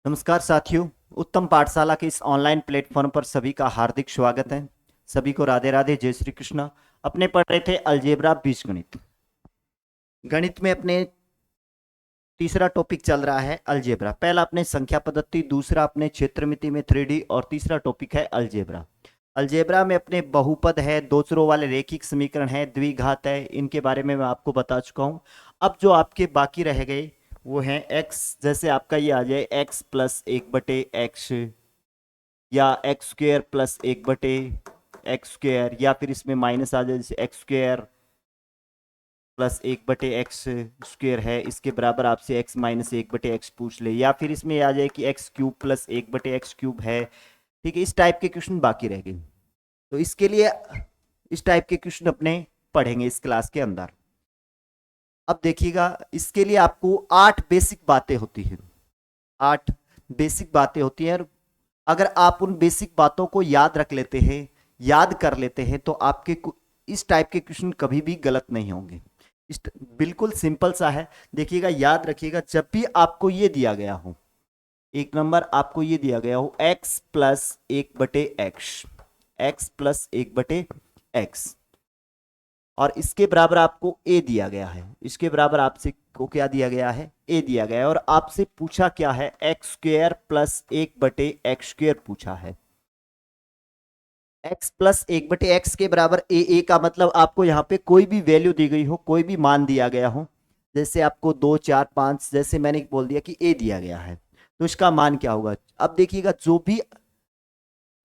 नमस्कार साथियों। उत्तम पाठशाला के इस ऑनलाइन प्लेटफॉर्म पर सभी का हार्दिक स्वागत है। सभी को राधे राधे, जय श्री कृष्णा। अपने पढ़ रहे थे अलजेब्रा, बीजगणित। गणित में अपने तीसरा टॉपिक चल रहा है अलजेब्रा। पहला अपने संख्या पद्धति, दूसरा अपने क्षेत्रमिति में 3D और तीसरा टॉपिक है अलजेब्रा। अलजेब्रा में अपने बहुपद है, दो चरों वाले रेखिक समीकरण है, द्विघात है। इनके बारे में मैं आपको बता चुका हूं। अब जो आपके बाकी रह गए वो है एक्स। जैसे आपका ये आ जाए एक्स प्लस एक बटे एक्स, या एक्स स्क्वेयर प्लस एक बटे एक्स स्क्वेयर, या फिर इसमें माइनस आ जाए जैसे एक्स स्क्वेयर प्लस एक बटे एक्स स्क्वेयर है, इसके बराबर आपसे एक्स माइनस एक बटे एक्स पूछ ले, या फिर इसमें आ जाए कि एक्स क्यूब प्लस एक बटे एक्स क्यूब है। ठीक है, इस टाइप के क्वेश्चन बाकी रह गए। तो इसके लिए इस टाइप के क्वेश्चन अपने पढ़ेंगे इस क्लास के अंदर। अब देखिएगा, इसके लिए आपको 8 बेसिक बातें होती हैं। 8 बेसिक बातें होती हैं। अगर आप उन बेसिक बातों को याद रख लेते हैं, याद कर लेते हैं, तो आपके इस टाइप के क्वेश्चन कभी भी गलत नहीं होंगे। बिल्कुल सिंपल सा है। देखिएगा, याद रखिएगा, जब भी आपको ये दिया गया हो, एक नंबर आपको ये दिया गया हो x प्लस एक बटे एक्स, एक्स प्लस एक बटे एक्स, और इसके बराबर आपको a दिया गया है, इसके बराबर आपसे को क्या दिया गया है, a दिया गया है, और आपसे पूछा क्या है, एक्स स्क्वेयर प्लस एक बटे एक्स स्क्वेयर पूछा है। x प्लस एक बटे एक्स के बराबर a का मतलब आपको यहाँ पे कोई भी वैल्यू दी गई हो, कोई भी मान दिया गया हो, जैसे आपको 2 4 5, जैसे मैंने बोल दिया कि a दिया गया है, तो इसका मान क्या होगा। अब देखिएगा, जो भी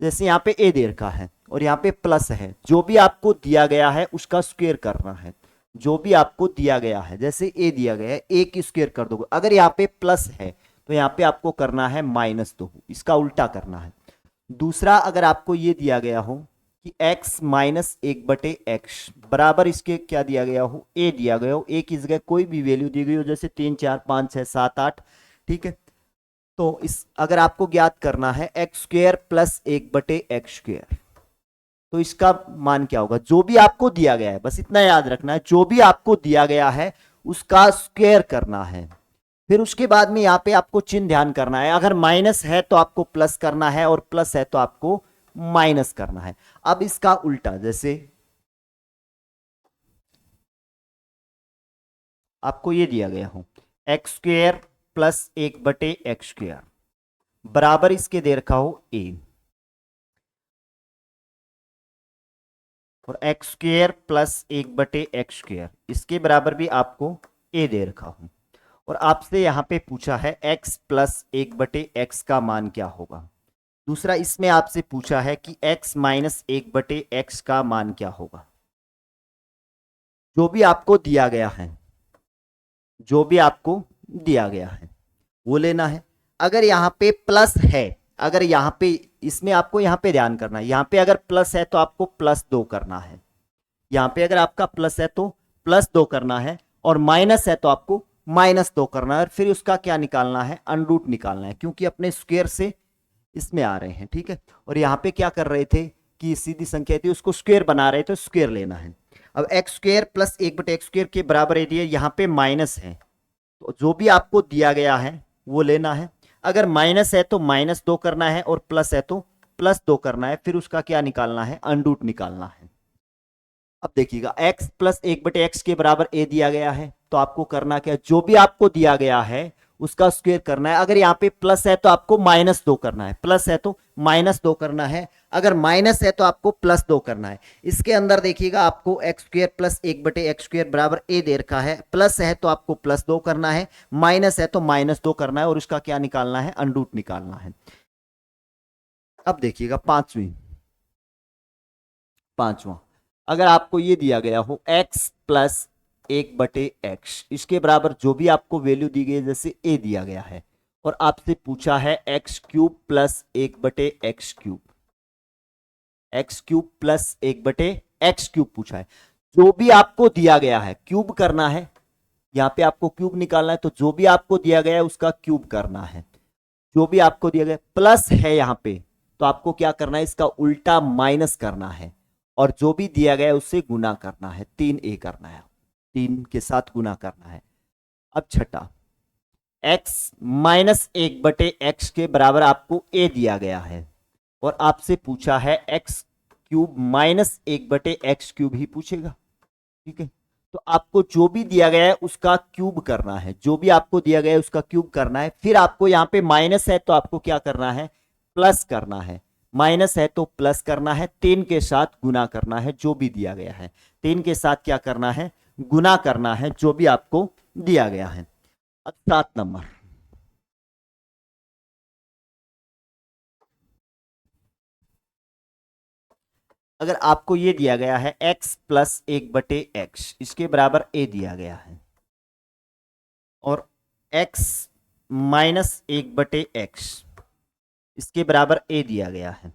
जैसे यहाँ पे a दे रखा है और यहाँ पे प्लस है, जो भी आपको दिया गया है उसका स्क्वायर करना है। जो भी आपको दिया गया है, जैसे a दिया गया है, a की स्क्वायर कर दोगे। अगर यहाँ पे प्लस है तो यहाँ पे आपको करना है -2, इसका उल्टा करना है। दूसरा, अगर आपको ये दिया गया हो कि x माइनस एक बटे एक्स बराबर इसके क्या दिया गया हो, a दिया गया हो, a की जगह कोई भी वैल्यू दी गई हो, जैसे 3 4 5 6 7 8, ठीक है। तो इस अगर आपको ज्ञात करना है एक्स स्क्वेयर प्लस एक बटे एक्स स्क्वेयर, तो इसका मान क्या होगा। जो भी आपको दिया गया है, बस इतना याद रखना है, जो भी आपको दिया गया है उसका स्क्वायर करना है। फिर उसके बाद में यहाँ पे आपको चिन्ह ध्यान करना है। अगर माइनस है तो आपको प्लस करना है, और प्लस है तो आपको माइनस करना है। अब इसका उल्टा, जैसे आपको ये दिया गया हो एक्स स्क्वेयर प्लस एक बटे एक्स स्क्वेयर बराबर इसके दे रखा हो a, और एक्स स्क्वेयर प्लस एक बटे एक्स स्क्वेयर इसके बराबर भी आपको a दे रखा हो, और आपसे यहां पे पूछा है x प्लस एक बटे एक्स का मान क्या होगा। दूसरा, इसमें आपसे पूछा है कि x माइनस एक बटे एक्स का मान क्या होगा। जो भी आपको दिया गया है, जो भी आपको दिया गया है वो लेना है। अगर यहाँ पे प्लस है, अगर यहाँ पे, इसमें आपको यहाँ पे ध्यान करना है, यहाँ पे अगर प्लस है तो आपको +2 करना है। यहाँ पे अगर आपका प्लस है तो +2 करना है, और माइनस है तो आपको -2 करना है, और फिर उसका क्या निकालना है, अंडरूट निकालना है, क्योंकि अपने स्क्वायर से इसमें आ रहे हैं, ठीक है। और यहाँ पे क्या कर रहे थे कि सीधी संख्या थी, उसको स्क्वायर बना रहे थे, तो स्क्वायर लेना है। अब एक्स स्क्वायर प्लस एक बटे एक्स स्क्वायर के बराबर यदि यहाँ पे माइनस है, तो जो भी आपको दिया गया है वो लेना है। अगर माइनस है तो -2 करना है, और प्लस है तो +2 करना है, फिर उसका क्या निकालना है, अंडरूट निकालना है। अब देखिएगा, x प्लस एक बटे एक्स के बराबर a दिया गया है, तो आपको करना क्या है, जो भी आपको दिया गया है उसका स्क्वायर करना है। अगर यहाँ पे प्लस है तो आपको -2 करना है, प्लस है तो -2 करना है, अगर माइनस है तो आपको +2 करना है। इसके अंदर देखिएगा, आपको एक्स स्क्वायर प्लस एक बटे एक्स स्क्वायर बराबर a दे रखा है, प्लस है तो आपको +2 करना है, माइनस है तो -2 करना है, और उसका क्या निकालना है, अंडरूट निकालना है। अब देखिएगा, पांचवा, अगर आपको ये दिया गया हो x प्लस एक बटे एक्स, इसके बराबर जो भी आपको वैल्यू दी गई है, जैसे a दिया गया है, और आपसे पूछा है एक्स क्यूब प्लस एक बटे x cube, x cube plus एक बटे एक्स क्यूब पूछा है। जो भी आपको दिया गया है क्यूब करना है, यहाँ पे आपको क्यूब निकालना है, तो जो भी आपको दिया गया है उसका क्यूब करना है। जो भी आपको दिया गया प्लस है यहाँ पे, तो आपको क्या करना है, इसका उल्टा माइनस करना है, और जो भी दिया गया है उससे गुना करना है, 3a करना है, 3 के साथ गुना करना है। अब छठा, x माइनस 1/x के बराबर आपको a दिया गया है और आपसे पूछा है x क्यूब माइनस 1/x³ ही पूछेगा। ठीक है, तो आपको जो भी दिया गया है उसका क्यूब करना है, जो भी आपको दिया गया है उसका क्यूब करना है। फिर आपको यहां पे माइनस है तो आपको क्या करना है, प्लस करना है। माइनस है तो प्लस करना है, 3 के साथ गुना करना है जो भी दिया गया है। 3 के साथ क्या करना है, गुना करना है जो भी आपको दिया गया है। अब 7 नंबर, अगर आपको ये दिया गया है x प्लस 1/x, इसके बराबर a दिया गया है, और x माइनस 1/x इसके बराबर a दिया गया है,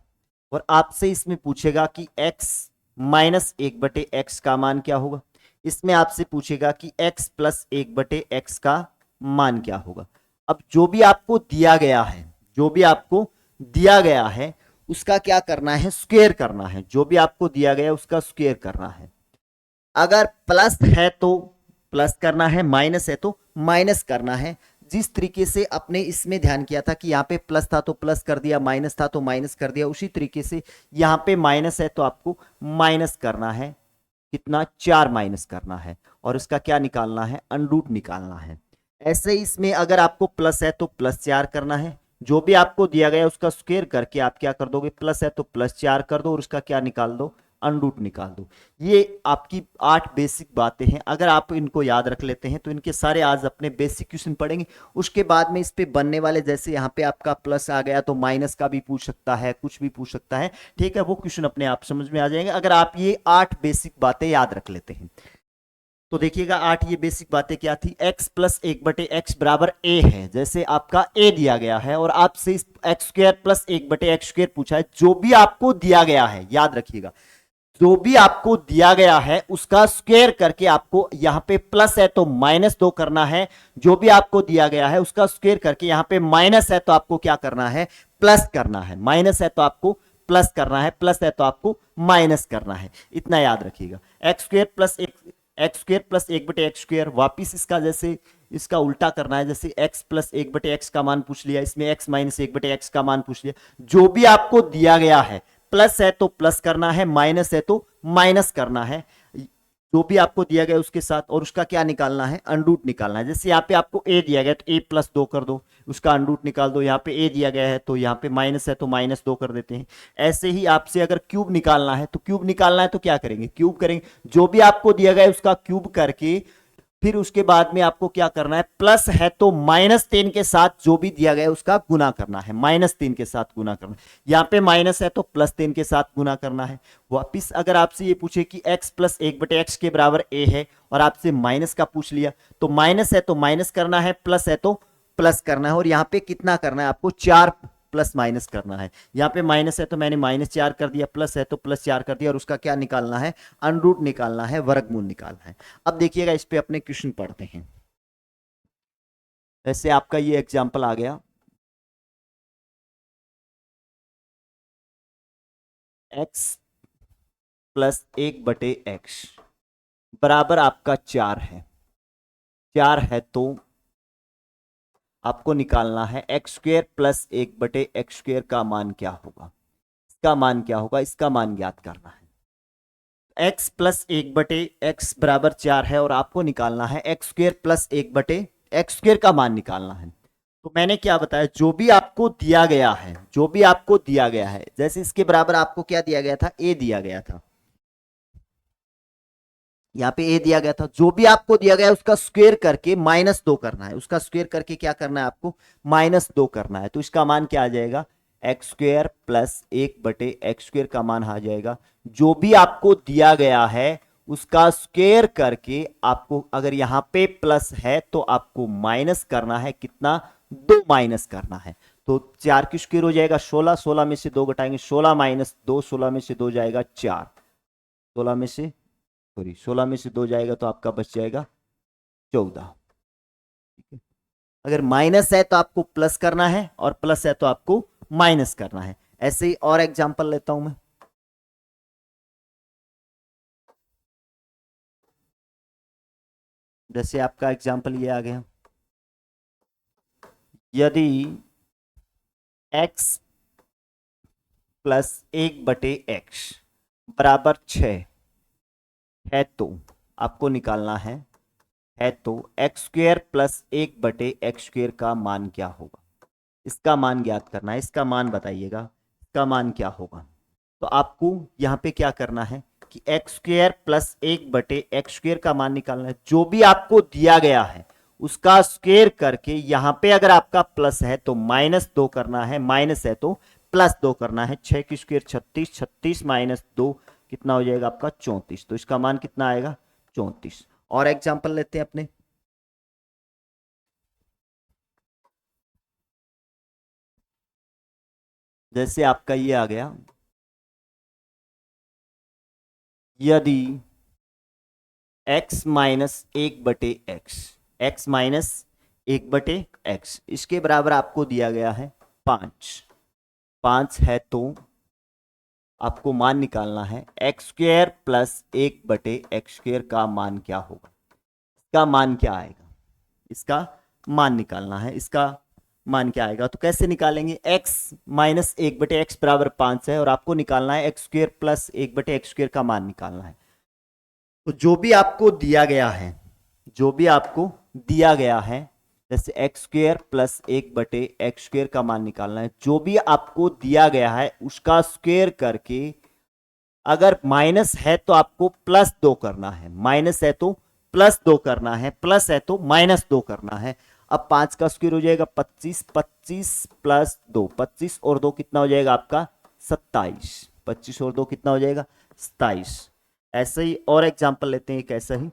और आपसे इसमें पूछेगा कि x माइनस 1/x का मान क्या होगा। इसमें आपसे पूछेगा कि x प्लस 1/x का मान क्या होगा। अब जो भी आपको दिया गया है, जो भी आपको दिया गया है उसका क्या करना है, स्क्वायर करना है। जो भी आपको दिया गया है उसका स्क्वायर करना है। अगर प्लस है तो प्लस करना है, माइनस है तो माइनस करना है। जिस तरीके से आपने इसमें ध्यान किया था कि यहाँ पे प्लस था तो प्लस कर दिया, माइनस था तो माइनस कर दिया, उसी तरीके से यहाँ पे माइनस है तो आपको माइनस करना है। कितना, 4 माइनस करना है, और इसका क्या निकालना है, अंडरूट निकालना है। ऐसे ही इसमें अगर आपको प्लस है तो +4 करना है। जो भी आपको दिया गया उसका स्क्वायर करके आप क्या कर दोगे, प्लस है तो +4 कर दो और उसका क्या निकाल दो, अंडरूट निकाल दो। ये आपकी 8 बेसिक बातें हैं। अगर आप इनको याद रख लेते हैं तो इनके सारे आज अपने बेसिक क्वेश्चन पढ़ेंगे। उसके बाद में इस पे बनने वाले, जैसे यहाँ पे आपका प्लस आ गया तो माइनस का भी पूछ सकता है, कुछ भी पूछ सकता है। ठीक है, वो क्वेश्चन अपने आप समझ में आ जाएंगे अगर आप ये 8 बेसिक बातें याद रख लेते हैं। तो देखिएगा 8 ये बेसिक बातें क्या थी, x प्लस 1/x बराबर a है, जैसे आपका a दिया गया है और आपसे इस x² प्लस 1/x² पूछा है। जो भी आपको दिया गया है, याद रखिएगा, जो भी आपको दिया गया है उसका स्क्वायर करके आपको यहां पे प्लस है तो -2 करना है। जो भी आपको दिया गया है उसका स्क्वायर करके यहां पे माइनस है तो आपको क्या करना है, प्लस करना है। माइनस है तो आपको प्लस करना है, प्लस है तो आपको माइनस करना है। इतना याद रखिएगा। x² प्लस 1/x² वापिस इसका जैसे इसका उल्टा करना है, जैसे x प्लस 1/x का मान पूछ लिया, इसमें x माइनस 1/x का मान पूछ लिया। जो भी आपको दिया गया है, प्लस है तो प्लस करना है, माइनस है तो माइनस करना है, जो भी आपको दिया गया उसके साथ, और उसका क्या निकालना है, अंडरूट निकालना है। जैसे यहाँ पे आपको a दिया गया तो a प्लस 2 कर दो, उसका अंडरूट निकाल दो। यहाँ पे a दिया गया है तो यहाँ पे माइनस है तो -2 कर देते हैं। ऐसे ही आपसे अगर क्यूब निकालना है तो क्यूब निकालना है तो क्या करेंगे, क्यूब करेंगे। जो भी आपको दिया गया है उसका क्यूब करके फिर उसके बाद में आपको क्या करना है, प्लस है तो -3 के साथ जो भी दिया गया है उसका गुना करना है, -3 के साथ गुना करना है। यहाँ पे माइनस है तो +3 के साथ गुना करना है। वापिस अगर आपसे ये पूछे कि x प्लस 1/x के बराबर a है और आपसे माइनस का पूछ लिया, तो माइनस है तो माइनस करना है, प्लस है तो प्लस करना है, और यहाँ पे कितना करना है आपको, 4 प्लस माइनस करना है। यहाँ पे माइनस है तो मैंने -4 कर दिया, प्लस है तो +4 कर दिया, और उसका क्या निकालना है, अंडरूट निकालना है, वर्गमूल निकालना है। अब देखिएगा इस पे अपने क्वेश्चन पढ़ते हैं। वैसे आपका ये एग्जाम्पल आ गया, x प्लस 1/x बराबर आपका 4 है। 4 है तो आपको निकालना है x² प्लस 1/x² का मान क्या होगा। इसका मान क्या होगा, इसका मान ज्ञात करना है। x प्लस 1/x बराबर 4 है और आपको निकालना है x² प्लस 1/x² का मान निकालना है। तो मैंने क्या बताया, जो भी आपको दिया गया है, जो भी आपको दिया गया है, जैसे इसके बराबर आपको क्या दिया गया था, a दिया गया था, यहाँ पे a दिया गया था। जो भी आपको दिया गया है उसका स्क्वायर करके -2 करना है, उसका स्क्वायर करके क्या करना है आपको, -2 करना है। तो इसका मान क्या आ जाएगा, x² प्लस 1/x² का मान आ जाएगा। जो भी आपको दिया गया है उसका स्क्वायर करके आपको, अगर यहां पे प्लस है तो आपको माइनस करना है, कितना, 2 माइनस करना है। तो 4 की स्क्वायर हो जाएगा 16, 16 में से 2 घटाएंगे, 16 माइनस 2, 16 में से 2 जाएगा 4, 16 में से, सॉरी 16 में से 2 जाएगा तो आपका बच जाएगा 14। अगर माइनस है तो आपको प्लस करना है और प्लस है तो आपको माइनस करना है। ऐसे ही और एग्जांपल लेता हूं मैं। जैसे आपका एग्जांपल ये आ गया, यदि x प्लस 1/x बराबर 6 है तो आपको निकालना है तो एक्स स्क्वेयर प्लस 1/x² का मान क्या होगा। इसका मान ज्ञात करना है, इसका मान बताइएगा, इसका मान क्या होगा। तो आपको यहां पे क्या करना है कि एक्स स्क्वेयर प्लस 1/x² का मान निकालना है। जो भी आपको दिया गया है उसका स्क्वेयर करके, यहां पे अगर आपका प्लस है तो -2 करना है, माइनस है तो +2 करना है। 6 की स्क्वेयर 36, 36 -2 कितना हो जाएगा आपका 34। तो इसका मान कितना आएगा 34। और एग्जाम्पल लेते हैं अपने, जैसे आपका ये आ गया, यदि x minus 1/x, x minus 1/x इसके बराबर आपको दिया गया है 5, 5 है तो आपको मान निकालना है एक्स स्क्वेयर प्लस 1/x² का मान क्या होगा। इसका मान क्या आएगा, इसका मान निकालना है। इसका मान क्या आएगा, तो कैसे निकालेंगे। x माइनस 1/x बराबर 5 है और आपको निकालना है एक्स स्क्वेयर प्लस 1/x² का मान निकालना है। तो जो भी आपको दिया गया है, जो भी आपको दिया गया है, जैसे एक्स स्क्वेयर प्लस 1/x² का मान निकालना है। जो भी आपको दिया गया है उसका स्क्वेयर करके, अगर माइनस है तो आपको +2 करना है, माइनस है तो +2 करना है, प्लस है तो -2 करना है। अब 5 का स्क्वायर हो जाएगा 25, 25 प्लस 2, 25 और 2 कितना हो जाएगा आपका 27, 25 और 2 कितना हो जाएगा 27। ऐसे ही और एग्जांपल लेते हैं एक ऐसा ही,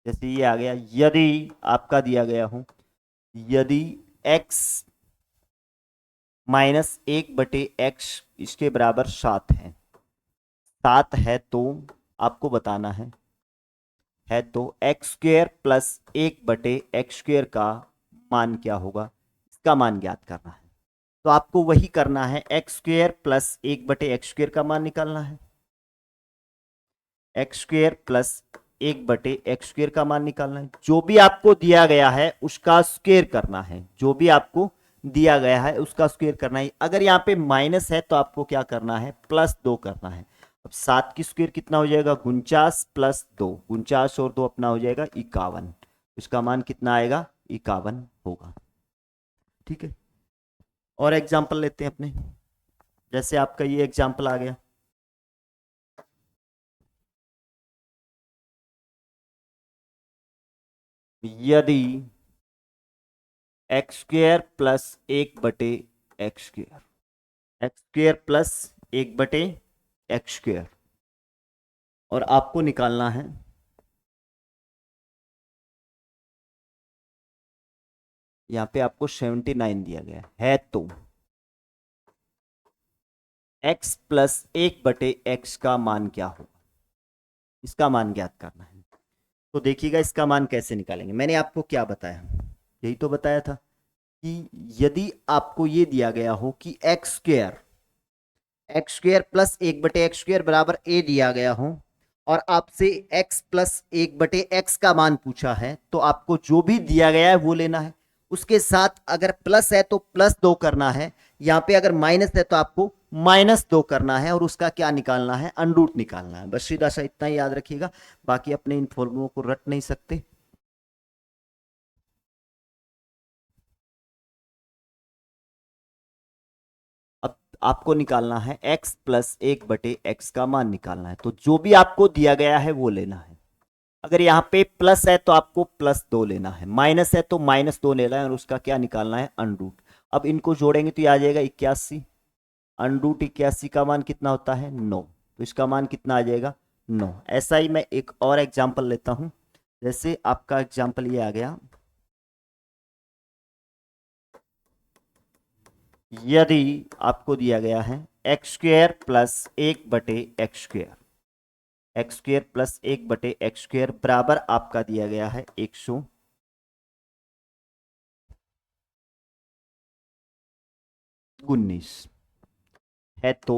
जैसे ये आ गया, यदि आपका दिया गया हो, यदि x माइनस 1/x इसके बराबर 7 है, 7 है तो आपको बताना है तो एक्स स्क्वेयर प्लस 1/x² का मान क्या होगा, इसका मान ज्ञात करना है। तो आपको वही करना है, एक्स स्क्वेयर प्लस 1/x² का मान निकालना है, एक्स स्क्वेयर प्लस 1/x² का मान निकालना है। जो भी आपको दिया गया है उसका स्क्वेयर करना है, जो भी आपको दिया गया है उसका स्क्वेयर करना है। अगर यहाँ पे माइनस है तो आपको क्या करना है, +2 करना है। अब 7 की स्क्वेयर कितना हो जाएगा 49 प्लस 2, 49 और 2 अपना हो जाएगा 51। इसका मान कितना आएगा 51 होगा। ठीक है, और एग्जाम्पल लेते हैं अपने, जैसे आपका ये एग्जाम्पल आ गया, यदि x square plus 1/x², x square plus 1/x², और आपको निकालना है, यहां पे आपको 79 दिया गया है तो x प्लस 1/x का मान क्या होगा, इसका मान ज्ञात करना है। तो देखिएगा इसका मान कैसे निकालेंगे। मैंने आपको क्या बताया, यही तो बताया था कि यदि आपको ये दिया गया हो कि एक्स स्क्वेयर प्लस 1/x² बराबर a दिया गया हो, और आपसे x प्लस 1/x का मान पूछा है, तो आपको जो भी दिया गया है वो लेना है। उसके साथ अगर प्लस है तो +2 करना है, यहां पे अगर माइनस है तो आपको -2 करना है, और उसका क्या निकालना है, अंडरूट निकालना है। बस सीधा सा इतना ही याद रखिएगा, बाकी अपने इन फॉर्मूलों को रट नहीं सकते। अब आपको निकालना है x प्लस 1/x का मान निकालना है, तो जो भी आपको दिया गया है वो लेना है। अगर यहाँ पे प्लस है तो आपको +2 लेना है, माइनस है तो -2 लेना है, और उसका क्या निकालना है अंडरूट। अब इनको जोड़ेंगे तो ये आ जाएगा 81, अंडरूट 81 का मान कितना होता है 9, तो इसका मान कितना आ जाएगा 9। ऐसा ही मैं एक और एग्जाम्पल लेता हूं, जैसे आपका एग्जाम्पल ये आ गया, यदि आपको दिया गया है X square plus 1/x², x square plus 1/x² बराबर आपका दिया गया है 119 है तो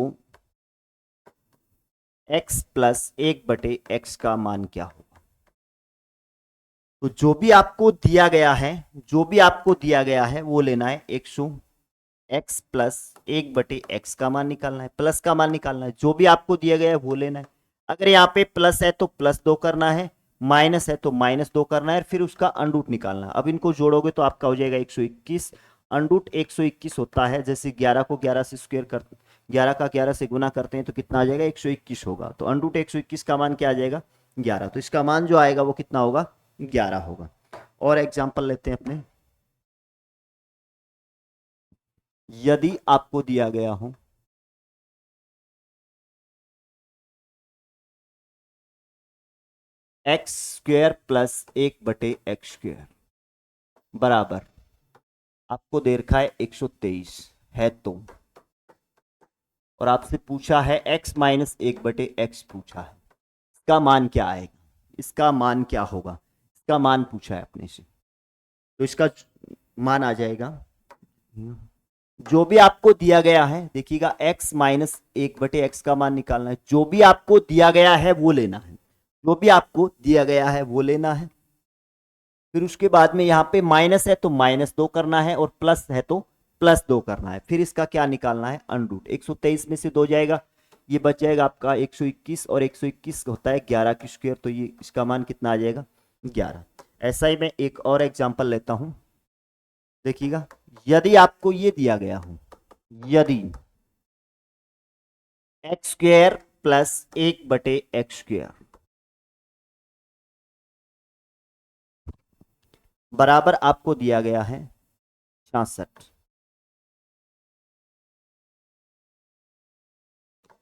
x प्लस 1/x का मान क्या होगा। तो जो भी आपको दिया गया है, जो भी आपको दिया गया है वो लेना है 100x प्लस 1/x का मान निकालना है, प्लस का मान निकालना है, जो भी आपको दिया गया है वो लेना है। अगर यहाँ पे प्लस है तो +2 करना है, माइनस है तो -2 करना है, फिर उसका अंडरूट निकालना है। अब इनको जोड़ोगे तो आपका हो जाएगा 121। अंडरूट 121 होता है, जैसे 11 को 11 से स्क्वायर कर 11 का 11 से गुना करते हैं तो कितना आ जाएगा, 121 होगा। तो अंडरूट 121 का मान क्या आ जाएगा, 11। तो इसका मान जो आएगा वो कितना होगा, 11 होगा। और एग्जाम्पल लेते हैं अपने। यदि आपको दिया गया हो x² प्लस 1/x² बराबर, आपको दे रखा है 123 है तो, और आपसे पूछा है x माइनस 1/x पूछा है, इसका मान क्या आएगा, इसका मान क्या होगा, इसका मान पूछा है अपने से। तो इसका मान आ जाएगा, जो भी आपको दिया गया है, देखिएगा x माइनस 1/x का मान निकालना है, जो भी आपको दिया गया है वो लेना है, जो भी आपको दिया गया है वो लेना है। फिर उसके बाद में यहाँ पे माइनस है तो -2 करना है, और प्लस है तो +2 करना है। फिर इसका क्या निकालना है, अंडरूट। 123 में से 2 जाएगा, ये बच जाएगा आपका 121, और 121 होता है 11 की स्क्वायर, तो ये इसका मान कितना आ जाएगा, 11। ऐसा ही मैं एक और एग्जांपल लेता हूं, देखिएगा। यदि आपको ये दिया गया हो, यदि x² प्लस 1/x² बराबर आपको दिया गया है 66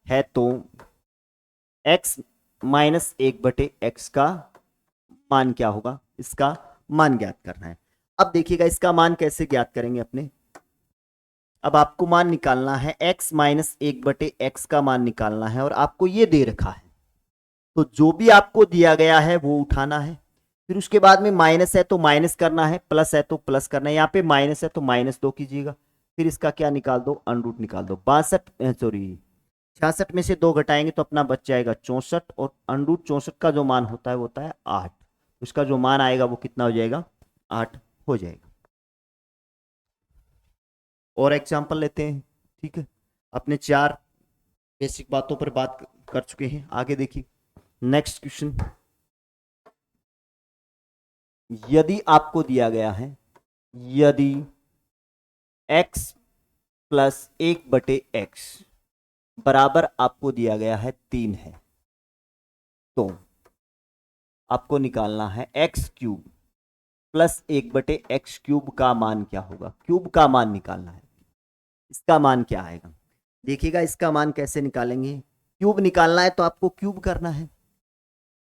है, तो x माइनस 1/x का मान क्या होगा, इसका मान ज्ञात करना है। अब देखिएगा इसका मान कैसे ज्ञात करेंगे अपने। अब आपको मान निकालना है x माइनस 1/x का मान निकालना है, और आपको ये दे रखा है, तो जो भी आपको दिया गया है वो उठाना है। फिर उसके बाद में माइनस है तो माइनस करना है, प्लस है तो प्लस करना है। यहाँ पे माइनस है तो -2 कीजिएगा, फिर इसका क्या निकाल दो, अंडरूट निकाल दो। 66 में से 2 घटाएंगे तो अपना बच जाएगा 64, और अंडरूट 64 का जो मान होता है वो होता है 8। उसका जो मान आएगा वो कितना हो जाएगा, 8 हो जाएगा। और एग्जाम्पल लेते हैं, ठीक है। अपने 4 बेसिक बातों पर बात कर चुके हैं, आगे देखिए नेक्स्ट क्वेश्चन। यदि आपको दिया गया है, यदि x प्लस 1/x बराबर आपको दिया गया है 3 है, तो आपको निकालना है x³ प्लस 1/x³ का मान क्या होगा, क्यूब का मान निकालना है। इसका मान क्या आएगा, देखिएगा इसका मान कैसे निकालेंगे। क्यूब निकालना है तो आपको क्यूब करना है।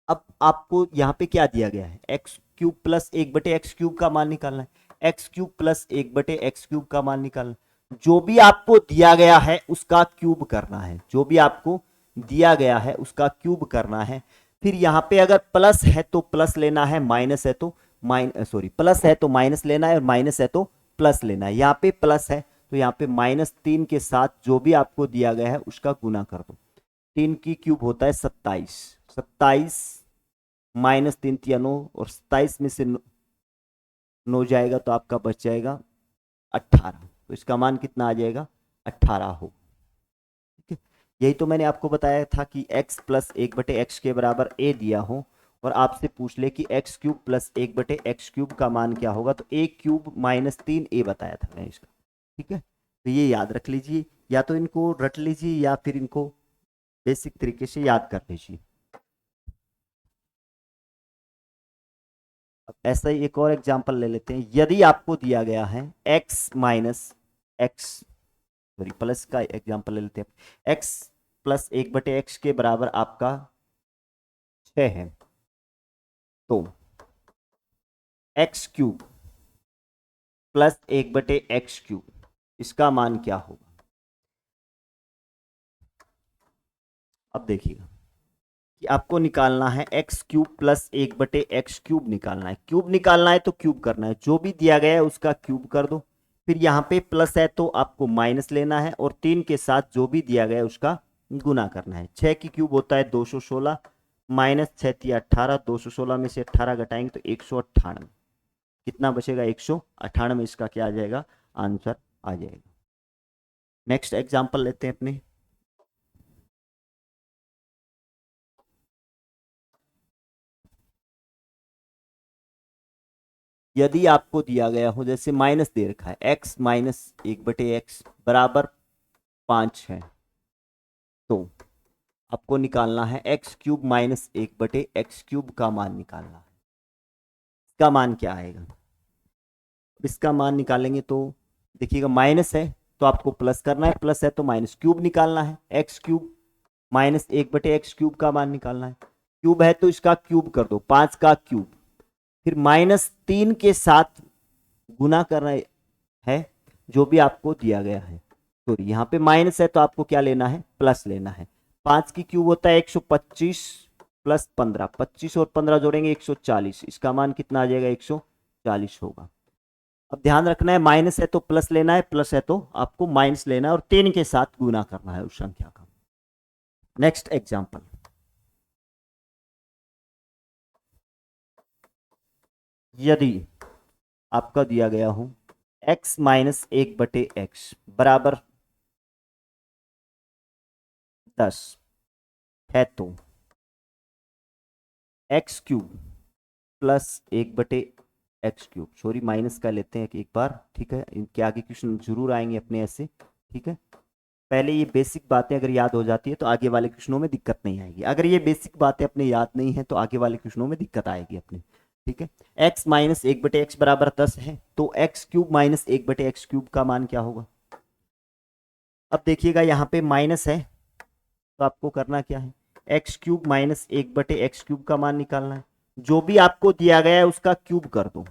अब आपको यहाँ पे क्या दिया गया है, x³ प्लस 1/x³ का मान निकालना है, x³ प्लस 1/x³ का मान निकालना है। जो भी आपको दिया गया है उसका क्यूब करना है, जो भी आपको दिया गया है उसका क्यूब करना है। फिर यहाँ पे अगर प्लस है तो प्लस लेना है, माइनस है तो प्लस है तो माइनस लेना है, और माइनस है तो प्लस लेना है। यहाँ पे प्लस है तो यहाँ पे -3 के साथ जो भी आपको दिया गया है उसका गुना कर दो। 3 की क्यूब होता है 27, 27 -3 × 9, और 27 में से 9 जाएगा तो आपका बच जाएगा 18। तो इसका मान कितना आ जाएगा, 18 हो। ठीक है, यही तो मैंने आपको बताया था कि x प्लस 1/x के बराबर a दिया हो, और आपसे पूछ ले कि x³ प्लस 1/x³ का मान क्या होगा, तो a³ -3a बताया था मैंने इसका। ठीक है, तो ये याद रख लीजिए, या तो इनको रट लीजिए या फिर इनको बेसिक तरीके से याद कर लीजिए। अब ऐसा ही एक और एग्जांपल ले लेते हैं। यदि आपको दिया गया है x minus x, sorry plus का एग्जांपल ले लेते हैं, x प्लस 1/x के बराबर आपका 6 है, तो x³ प्लस 1/x³ इसका मान क्या होगा। अब देखिएगा कि आपको निकालना है x³ प्लस 1/x³ निकालना है। क्यूब निकालना है तो क्यूब करना है, जो भी दिया गया है उसका क्यूब कर दो। फिर यहाँ पे प्लस है तो आपको माइनस लेना है, और 3 के साथ जो भी दिया गया है उसका गुना करना है। 6 की क्यूब होता है 216, माइनस 6×18, 216 में से 18 घटाएंगे तो 198, कितना बचेगा 198, इसका क्या आ जाएगा आंसर आ जाएगा। नेक्स्ट एग्जांपल लेते हैं अपने। यदि आपको दिया गया हो, जैसे माइनस दे रखा है x माइनस 1/x बराबर 5 है, तो आपको निकालना है x³ माइनस 1/x³ का मान निकालना है। इसका मान क्या आएगा? इसका मान निकालेंगे तो देखिएगा, माइनस है तो आपको प्लस करना है, प्लस है तो माइनस, क्यूब निकालना है, x³ माइनस 1/x³ का मान निकालना है। क्यूब है तो इसका क्यूब कर दो, 5 का क्यूब, फिर -3 के साथ गुना करना है जो भी आपको दिया गया है। तो यहाँ पे माइनस है तो आपको क्या लेना है, प्लस लेना है। 5 की क्यूब होता है 125 प्लस 15, 25 और 15 जोड़ेंगे 140, इसका मान कितना आ जाएगा 140 होगा। अब ध्यान रखना है, माइनस है तो प्लस लेना है, प्लस है तो आपको माइनस लेना है और 3 के साथ गुना करना है उस संख्या का। नेक्स्ट एग्जांपल, यदि आपका दिया गया हो x माइनस 1/x बराबर 10 है, तो x³ plus 1/x³, sorry minus का लेते हैं एक बार, ठीक है, इनके आगे क्वेश्चन जरूर आएंगे अपने ऐसे, ठीक है। पहले ये बेसिक बातें अगर याद हो जाती है तो आगे वाले क्वेश्चनों में दिक्कत नहीं आएगी, अगर ये बेसिक बातें अपने याद नहीं है तो आगे वाले क्वेश्चनों में दिक्कत आएगी अपने, ठीक है। x माइनस 1/x बराबर 10 है, तो x³ माइनस 1/x³ का मान क्या होगा? अब देखिएगा यहाँ पे माइनस है तो आपको करना क्या है, x³ माइनस 1/x³ का मान निकालना है। जो भी आपको दिया गया है उसका क्यूब कर दो,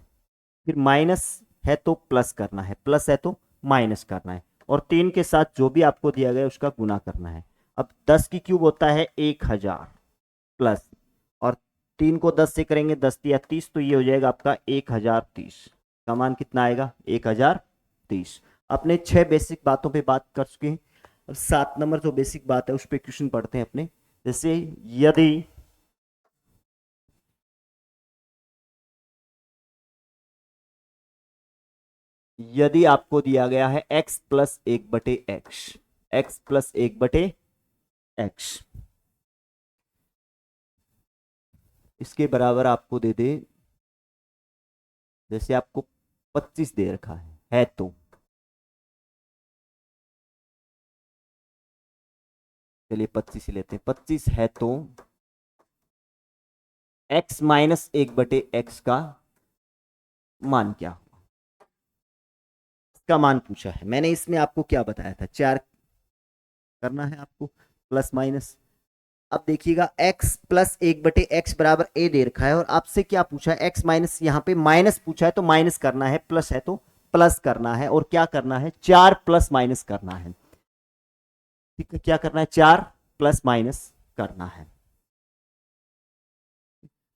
फिर माइनस है तो प्लस करना है, प्लस है तो माइनस करना है, और 3 के साथ जो भी आपको दिया गया है उसका गुना करना है। अब 10 की क्यूब होता है 1000 प्लस, और 3 को 10 से करेंगे 10 या 30, तो ये हो जाएगा आपका 1030 का मान कितना आएगा 1030। अपने 6 बेसिक बातों पे बात कर चुके हैं। अब 7 नंबर जो बेसिक बात है उस पर क्वेश्चन पढ़ते हैं अपने। जैसे यदि आपको दिया गया है x plus 1/x, x plus 1/x इसके बराबर आपको दे दे, जैसे आपको 25 दे रखा है तो चलिए 25 ही लेते हैं, 25 है तो x माइनस 1/x का मान क्या होगा? इसका मान पूछा है मैंने, इसमें आपको क्या बताया था, 4 करना है आपको प्लस माइनस। अब देखिएगा x प्लस 1/x बराबर a दे रखा है, और आपसे क्या पूछा है, x माइनस, यहाँ पे माइनस पूछा है तो माइनस करना है, प्लस है तो प्लस करना है, और क्या करना है 4 प्लस माइनस करना है, ठीक है, क्या करना है 4 प्लस माइनस करना है।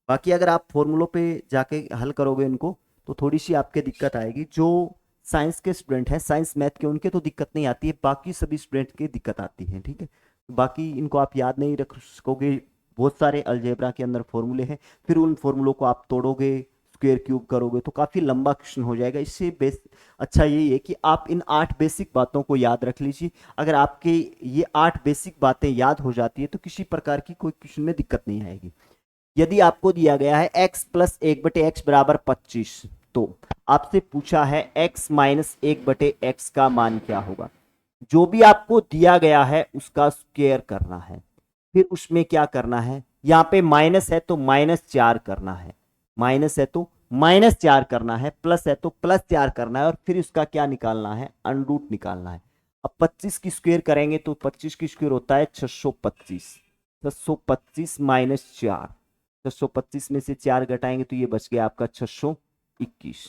बाकी अगर आप फॉर्मूलों पे जाके हल करोगे इनको तो थोड़ी सी आपके दिक्कत आएगी। जो साइंस के स्टूडेंट हैं, साइंस मैथ के, उनके तो दिक्कत नहीं आती है, बाकी सभी स्टूडेंट की दिक्कत आती है, ठीक है। बाकी इनको आप याद नहीं रख सकोगे, बहुत सारे अलजेब्रा के अंदर फॉर्मूले हैं, फिर उन फॉर्मूलों को आप तोड़ोगे, स्क्वायर क्यूब करोगे तो काफ़ी लंबा क्वेश्चन हो जाएगा। इससे अच्छा यही है कि आप इन 8 बेसिक बातों को याद रख लीजिए। अगर आपके ये 8 बेसिक बातें याद हो जाती है तो किसी प्रकार की कोई क्वेश्चन में दिक्कत नहीं आएगी। यदि आपको दिया गया है x प्लस 1/x बराबर 25, तो आपसे पूछा है x माइनस 1/x का मान क्या होगा। जो भी आपको दिया गया है उसका स्क्वायर करना है, फिर उसमें क्या करना है, यहाँ पे माइनस है तो -4 करना है, माइनस है तो -4 करना है, प्लस है तो +4 करना है, और फिर उसका क्या निकालना है, अंडरूट निकालना है। अब 25 की स्क्वायर करेंगे तो 25 की स्क्वायर होता है 625, 625 -4, 625 में से 4 घटाएंगे तो ये बच गया आपका 621,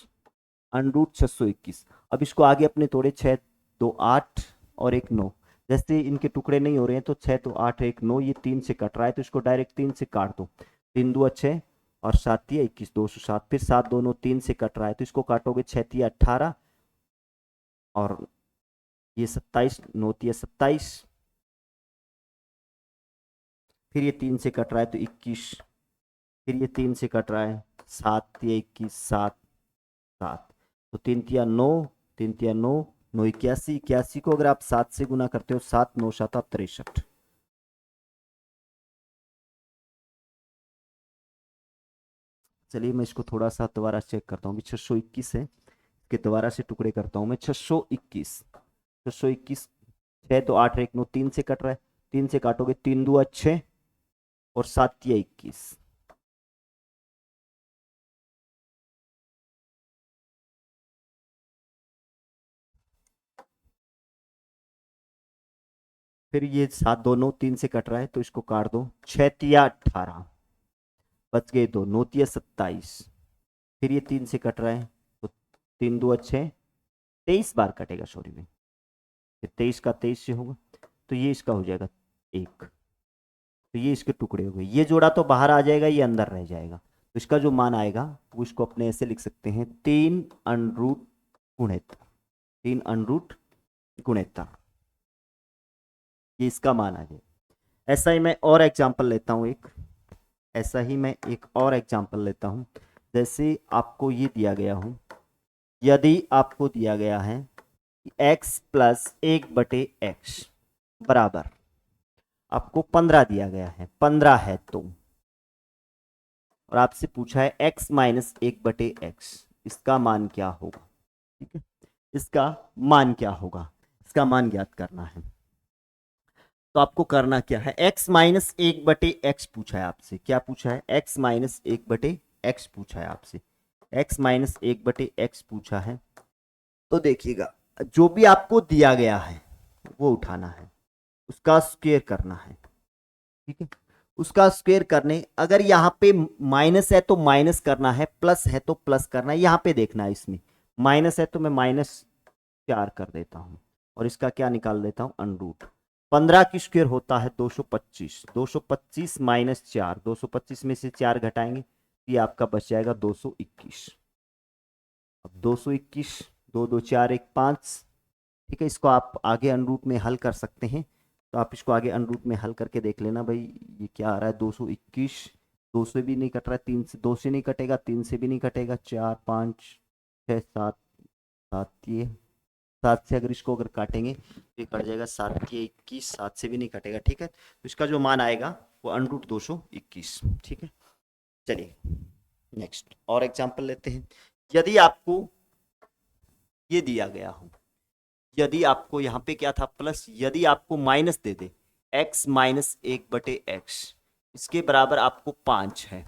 अंडरूट 621। अब इसको आगे अपने तोड़े, 6 2 8 और 1 9, जैसे इनके टुकड़े नहीं हो रहे हैं तो 6 तो 8 1 9, ये 3 से कट रहा है तो इसको डायरेक्ट 3 से काट दो, 3 2 6 और 7 3 21, 207, फिर 7 दोनों 3 से कट रहा है तो इसको काटोगे, 6 3 18 और ये 27, 9 3 27, फिर ये 3 से कट रहा है तो 21, फिर ये 3 से कट रहा है 7 या 21, 7 7, तो 3 तिया 9, 3 तिया 9, 9 81, 81 को अगर आप 7 से गुना करते हो 7 9 7 63। चलिए मैं इसको थोड़ा सा दोबारा चेक करता हूँ, 621 है, इसके दोबारा से टुकड़े करता हूँ मैं। 621, 621, 6 तो 8 1 9, 3 से कट रहा है, 3 से काटोगे 3 2 6 और 7 तिया 21, फिर ये 7 2 9, 3 से कट रहा है तो इसको काट दो, 6 तिया 18, बच गए 2, 9 तिया 27, फिर ये 3 से कट रहा है तो 3 2 6, 23 बार कटेगा, सॉरी में 23 का 23 से होगा, तो ये इसका हो जाएगा 1, तो ये इसके टुकड़े हो गए, ये जोड़ा तो बाहर आ जाएगा, ये अंदर रह जाएगा, तो इसका जो मान आएगा वो इसको अपने ऐसे लिख सकते हैं 3 अनरूट गुणित 3 अनरूट गुणित, ये इसका मान आ जाएगा। ऐसा ही मैं और एग्जांपल लेता हूं एक, ऐसा ही मैं एक और एग्जांपल लेता हूं। जैसे आपको ये दिया गया हो, यदि आपको दिया गया है x प्लस 1/x बराबर, आपको 15 दिया गया है, 15 है तो, और आपसे पूछा है x माइनस 1/x, इसका मान क्या होगा, ठीक है, इसका मान क्या होगा, इसका मान ज्ञात करना है। तो आपको करना क्या है, x माइनस 1/x पूछा है आपसे, क्या पूछा है, x माइनस 1/x पूछा है आपसे, x माइनस 1/x पूछा है। तो देखिएगा जो भी आपको दिया गया है वो उठाना है, उसका स्क्वायर करना है, ठीक है, उसका स्क्वायर करने, अगर यहां पे माइनस है तो माइनस करना है, प्लस है तो प्लस करना है, यहां पे देखना है, इसमें माइनस है तो मैं -4 कर देता हूं और इसका क्या निकाल देता हूं, अनरूट। 15 की स्क्वायर होता है 225, 225 माइनस 4, 225 में से 4 घटाएंगे ये आपका बच जाएगा 221। अब 221, 2 2 4 1 5, ठीक है, इसको आप आगे अनरूट में हल कर सकते हैं, तो आप इसको आगे अनरूट में हल करके देख लेना भाई, ये क्या आ रहा है 221, 2 से भी नहीं कट रहा है, 3 से 2 से नहीं कटेगा, 3 से भी नहीं कटेगा, 4 5 6 7 7, ये 7 से अगर इसको अगर काटेंगे तो ये कट जाएगा 7 ये 21, 7 से भी नहीं कटेगा, ठीक है, तो इसका जो मान आएगा वो अनरूट 221, ठीक है। चलिए नेक्स्ट और एग्जाम्पल लेते हैं। यदि आपको ये दिया गया हो, यदि आपको यहाँ पे क्या था प्लस, यदि आपको माइनस दे दे, x माइनस 1/x, इसके बराबर आपको 5 है,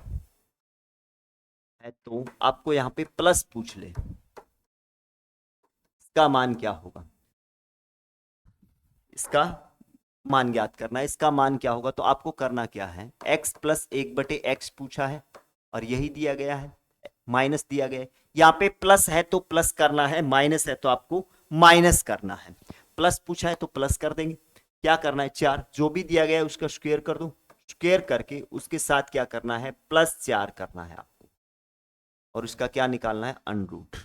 तो आपको यहाँ पे प्लस पूछ ले, इसका मान क्या होगा, इसका मान ज्ञात करना है, इसका मान क्या होगा, तो आपको करना क्या है, x प्लस 1/x पूछा है और यही दिया गया है, माइनस दिया गया है, यहाँ पे प्लस है तो प्लस करना है, माइनस है तो आपको माइनस करना है, प्लस पूछा है तो प्लस कर देंगे, क्या करना है 4, जो भी दिया गया है उसका स्क्वायर कर दो, स्क्वायर करके उसके साथ क्या करना है +4 करना है आपको, और उसका क्या निकालना है अनरूट।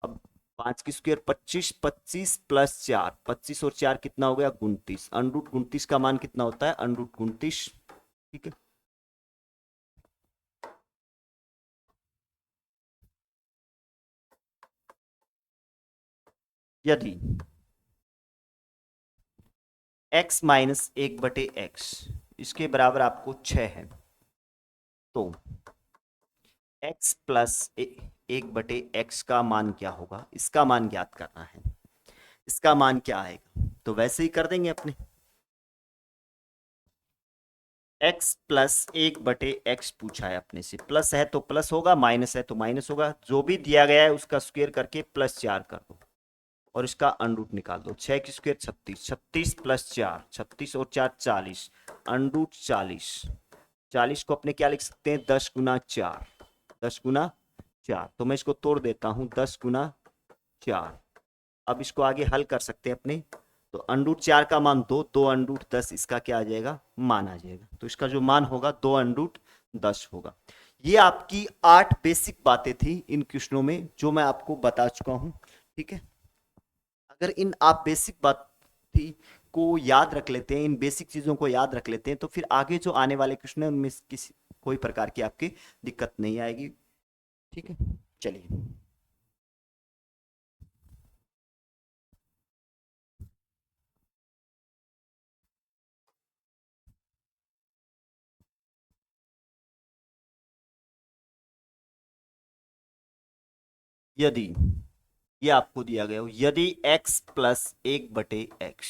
अब 5 की स्क्वायर 25, 25 + 4, 25 और 4 कितना हो गया 29, अनरूट 29 का मान कितना होता है अनरूट 29, ठीक है। यदि x माइनस 1/x इसके बराबर आपको 6 है, तो x प्लस 1/x का मान क्या होगा, इसका मान ज्ञात करना है, इसका मान क्या आएगा, तो वैसे ही कर देंगे अपने, x प्लस 1/x पूछा है अपने से, प्लस है तो प्लस होगा, माइनस है तो माइनस होगा, जो भी दिया गया है उसका स्क्वायर करके +4 कर दो और इसका अनरूट निकाल दो, 6 की स्क्वायर 36, 36 + 4, 36 और 4 40, अनरूट 40, 40 को अपने क्या लिख सकते हैं 10 गुना 4, 10 गुना 4, तो मैं इसको तोड़ देता हूं 10 गुना 4। अब इसको आगे हल कर सकते हैं अपने, तो अनरूट 4 का मान 2, 2 अनरूट 10, इसका क्या आ जाएगा मान आ जाएगा, तो इसका जो मान होगा 2 अनरूट 10 होगा। ये आपकी 8 बेसिक बातें थी इन क्वेश्चनों में जो मैं आपको बता चुका हूं, ठीक है। अगर इन आप बेसिक बात थी को याद रख लेते हैं, इन बेसिक चीज़ों को याद रख लेते हैं, तो फिर आगे जो आने वाले क्वेश्चन है उनमें किसी कोई प्रकार की आपकी दिक्कत नहीं आएगी। ठीक है, चलिए। यदि ये आपको दिया गया हो, यदि x plus 1/x,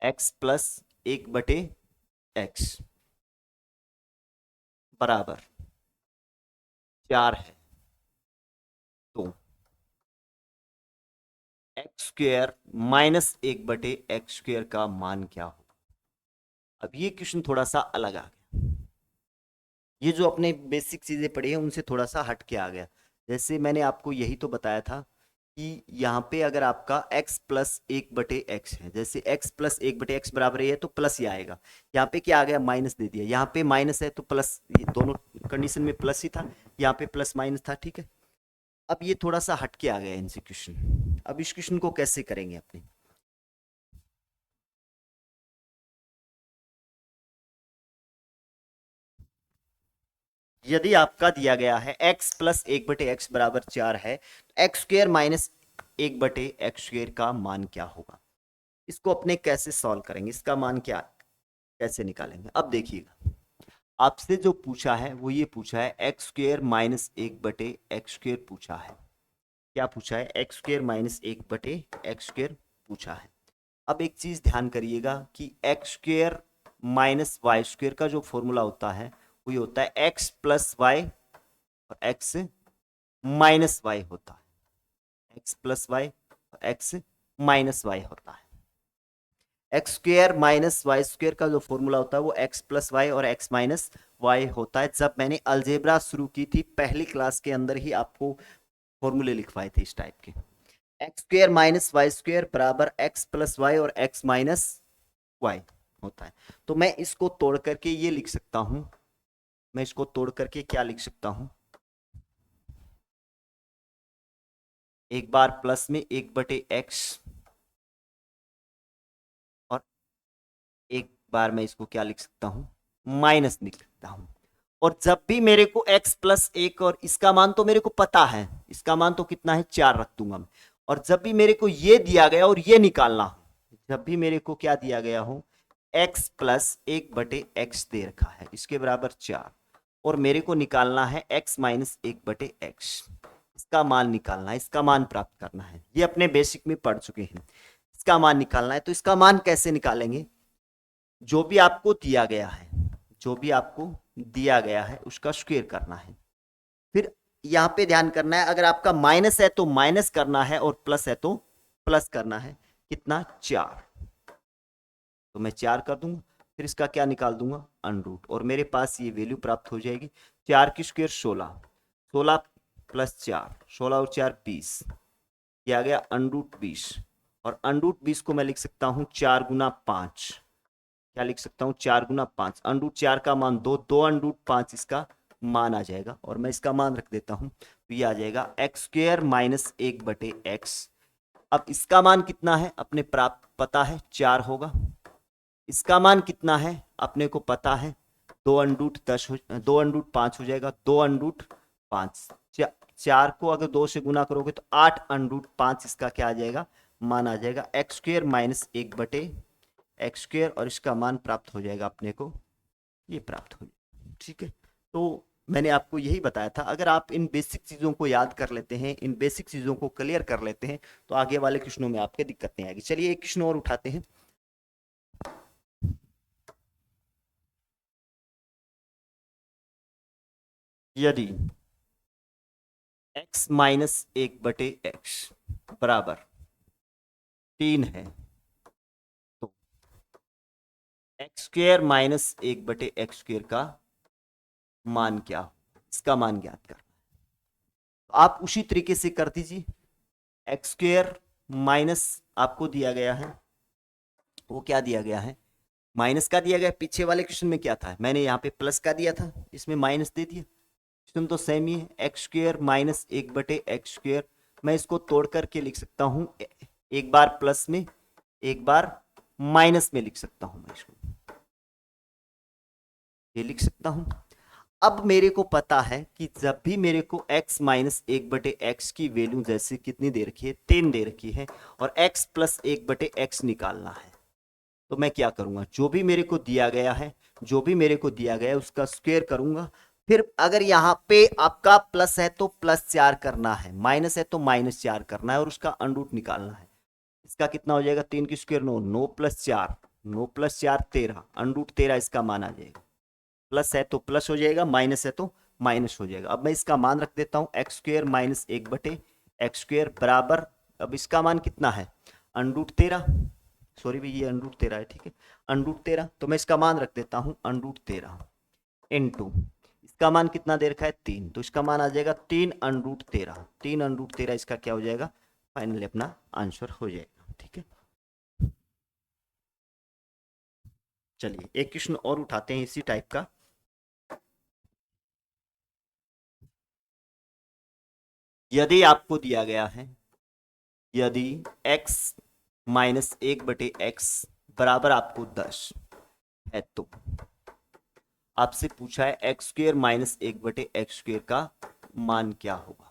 x plus 1/x बराबर 4 है, तो एक्स स्क्वेयर माइनस 1/x² का मान क्या हो। अब ये क्वेश्चन थोड़ा सा अलग आ गया, ये जो अपने बेसिक चीजें पढ़ी है उनसे थोड़ा सा हट के आ गया। जैसे मैंने आपको यही तो बताया था कि यहाँ पे अगर आपका x प्लस 1/x है, जैसे x प्लस 1/x बराबर ये है तो प्लस ही आएगा। यहाँ पे क्या आ गया, माइनस दे दिया, यहाँ पे माइनस है तो प्लस, दोनों कंडीशन में प्लस ही था, यहाँ पे प्लस माइनस था। ठीक है, अब ये थोड़ा सा हट के आ गया इनसे क्वेश्चन। अब इस क्वेश्चन को कैसे करेंगे अपने, यदि आपका दिया गया है x प्लस 1/x बराबर 4 है, तो एक्स स्क्वेयर माइनस 1/x² का मान क्या होगा। इसको अपने कैसे सॉल्व करेंगे, इसका मान क्या कैसे निकालेंगे। अब देखिएगा, आपसे जो पूछा है वो ये पूछा है एक्स स्क्वेयर माइनस 1/x² पूछा है। क्या पूछा है, एक्स स्क्वेयर माइनस 1/x² पूछा है। अब एक चीज ध्यान करिएगा कि X square minus Y square का जो फॉर्मूला होता है वो ये होता है एक्स प्लस वाई और एक्स माइनस वाई होता है, एक्स प्लस वाई और एक्स माइनस वाई होता है। X square minus Y square का जो फॉर्मूला होता है वो एक्स प्लस वाई और एक्स माइनस वाई होता है। जब मैंने अलजेब्रा शुरू की थी पहली क्लास के अंदर ही आपको फॉर्मूले लिखवाए थे इस टाइप के, X square minus Y square बराबर एक्स प्लस वाई और एक्स माइनस वाई होता है। तो मैं इसको तोड़ करके ये लिख सकता हूं, मैं इसको तोड़ करके क्या लिख सकता हूं, एक बार प्लस में 1/x और एक बार मैं इसको क्या लिख सकता हूं, माइनस लिख सकता हूं। और जब भी मेरे को x प्लस 1 और इसका मान तो मेरे को पता है, इसका मान तो कितना है 4 रख दूंगा मैं। और जब भी मेरे को ये दिया गया और ये निकालना हो, जब भी मेरे को क्या दिया गया हो, x प्लस 1/x दे रखा है, इसके बराबर 4, और मेरे को निकालना है x माइनस 1/x, इसका मान निकालना है, इसका मान प्राप्त करना है। ये अपने बेसिक में पढ़ चुके हैं, इसका मान निकालना है। तो इसका मान कैसे निकालेंगे, जो भी आपको दिया गया है, जो भी आपको दिया गया है उसका स्क्वायर करना है। फिर यहां पे ध्यान करना है, अगर आपका माइनस है तो माइनस करना है और प्लस है तो प्लस करना है। कितना, 4, तो मैं 4 कर दूंगा, फिर इसका क्या निकाल दूंगा, अनरूट, और मेरे पास ये वैल्यू प्राप्त हो जाएगी। 4 की स्क्वायर 16, 16 प्लस 4, 16 और 4 20, ये आ गया अनरूट 20। और अनरूट 20 को मैं लिख सकता हूं 4 × 5, क्या लिख सकता हूं, 4 × 5, अनरूट 4 का मान 2, 2 अनरूट 5 इसका मान आ जाएगा, और मैं इसका मान रख देता हूं, तो ये आ जाएगा एक्स स्क्वेयर माइनस 1/x। अब इसका मान कितना है अपने प्राप्त पता है, 4 होगा। इसका मान कितना है अपने को पता है, 2 √ 10 2 √ 5 हो जाएगा, 2 √ 5, 4 को अगर 2 से गुना करोगे तो 8 √ 5 इसका क्या आ जाएगा, मान आ जाएगा, एक्स स्क्वेयर माइनस 1/x², और इसका मान प्राप्त हो जाएगा अपने को, ये प्राप्त हो जाएगा। ठीक है, तो मैंने आपको यही बताया था, अगर आप इन बेसिक चीज़ों को याद कर लेते हैं, इन बेसिक चीज़ों को क्लियर कर लेते हैं, तो आगे वाले क्वेश्चनों में आपके दिक्कत नहीं आएगी। चलिए एक क्वेश्चन और उठाते हैं। यदि x माइनस 1/x बराबर 3 है, तो एक्स स्क्वेयर माइनस 1/x² का मान क्या हो, इसका मान ज्ञात करना है। तो आप उसी तरीके से कर दीजिए, एक्स स्क्वेयर माइनस आपको दिया गया है, वो क्या दिया गया है, माइनस का दिया गया। पीछे वाले क्वेश्चन में क्या था, मैंने यहाँ पे प्लस का दिया था, इसमें माइनस दे दिया। क्वेश्चन तो सेम ही है, एक्स स्क्वेयर माइनस 1/x²। मैं इसको तोड़ करके लिख सकता हूँ, एक बार प्लस में एक बार माइनस में लिख सकता हूं मैं इसको, ये लिख सकता हूं। अब मेरे को पता है कि जब भी मेरे को x माइनस 1/x की वैल्यू जैसे कितनी दे रखी है, 3 दे रखी है, और x प्लस 1/x निकालना है, तो मैं क्या करूंगा, जो भी मेरे को दिया गया है, जो भी मेरे को दिया गया है उसका स्क्वायर करूंगा। फिर अगर यहाँ पे आपका प्लस है तो +4 करना है, माइनस है तो -4 करना है, और उसका अंडरूट निकालना है। इसका कितना हो जाएगा, 3 की स्क्वायर 9, 9 + 4, 9 + 4 13, अंडरूट 13 इसका मान आ जाएगा। प्लस है तो प्लस हो जाएगा, माइनस है तो माइनस हो जाएगा। अब मैं इसका मान रख देता हूँ x² माइनस 1/x² बराबर, अब इसका मान कितना है, √13, सॉरी भाई ये √13 है, ठीक है, √13, तो मैं इसका मान रख देता हूँ √13 इनटू इसका मान कितना दे रखा है 3, तो इसका मान आ जाएगा 3 √13, 3 √13 इसका क्या हो जाएगा, फाइनली अपना आंसर हो जाएगा। ठीक है, चलिए एक क्वेश्चन और उठाते हैं इसी टाइप का। यदि आपको दिया गया है, यदि x माइनस 1/x बराबर आपको 10 है, तो आपसे पूछा है x² माइनस 1/x² का मान क्या होगा।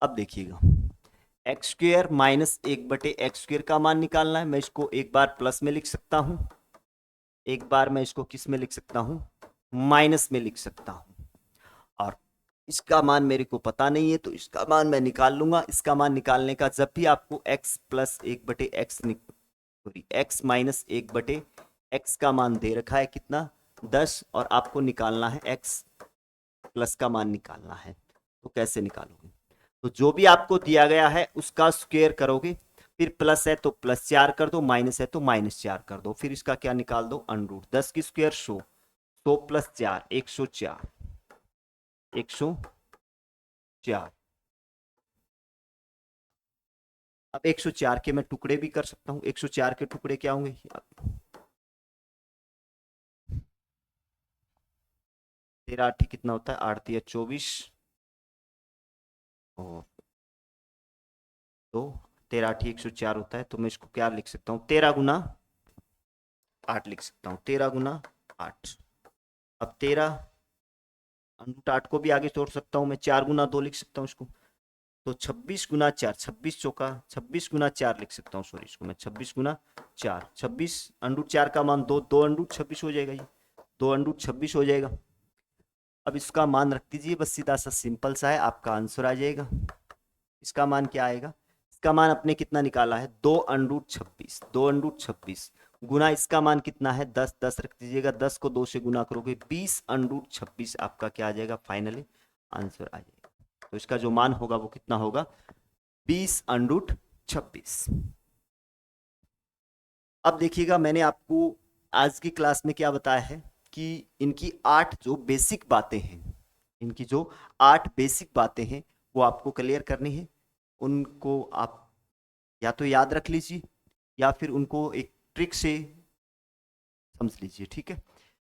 अब देखिएगा, x² माइनस 1/x² का मान निकालना है। मैं इसको एक बार प्लस में लिख सकता हूं, एक बार मैं इसको किस में लिख सकता हूं, माइनस में लिख सकता हूं, और इसका मान मेरे को पता नहीं है तो इसका मान मैं निकाल लूंगा। इसका मान निकालने का, जब भी आपको x plus 1/x sorry x minus 1/x का मान दे रखा है कितना 10, और आपको निकालना है x प्लस का मान निकालना है, तो कैसे निकालोगे, तो जो भी आपको दिया गया है उसका स्क्वायर करोगे, फिर प्लस है तो +4 कर दो, माइनस है तो -4 कर दो, फिर इसका क्या निकाल दो अंडरूट, 10 की स्क्वायर 100, 100 + 4 104, 104। अब 104 के मैं टुकड़े भी कर सकता हूं, 104 के टुकड़े क्या होंगे, 13 8 कितना होता है, 8 × 24, और तो 13 8 104 होता है, तो मैं इसको क्या लिख सकता हूँ, 13 × 8 लिख सकता हूँ, 13 × 8। अब 13 √8 को भी आगे छोड़ सकता हूँ मैं, 4 × 2 लिख सकता हूँ इसको, तो 26 × 4, 26 चौका 26 × 4 लिख सकता हूँ, सॉरी इसको मैं 26 × 4, 26 √4 का मान 2, 2 √26 हो जाएगा, ये 2 √26 हो जाएगा। अब इसका मान रख दीजिए, बस सीधा सा सिंपल सा है, आपका आंसर आ जाएगा। इसका मान क्या आएगा, इसका मान अपने कितना निकाला है, 2 √26, 2 √26 गुना इसका मान कितना है 10, 10 रख दीजिएगा, 10 को 2 से गुना करोगे 20 √26 आपका क्या आ जाएगा, फाइनली आंसर आ जाएगा। तो इसका जो मान होगा वो कितना होगा, 20 √26। अब देखिएगा, मैंने आपको आज की क्लास में क्या बताया है कि इनकी 8 जो बेसिक बातें हैं, इनकी जो 8 बेसिक बातें हैं वो आपको क्लियर करनी है। उनको आप या तो याद रख लीजिए या फिर उनको एक ट्रिक से समझ लीजिए, ठीक है।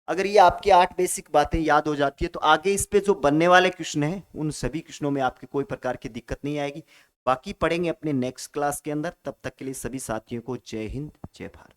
अगर ये आपकी 8 बेसिक बातें याद हो जाती है तो आगे इस पे जो बनने वाले क्वेश्चन हैं उन सभी क्वेश्चनों में आपके कोई प्रकार की दिक्कत नहीं आएगी। बाकी पढ़ेंगे अपने नेक्स्ट क्लास के अंदर, तब तक के लिए सभी साथियों को जय हिंद जय भारत।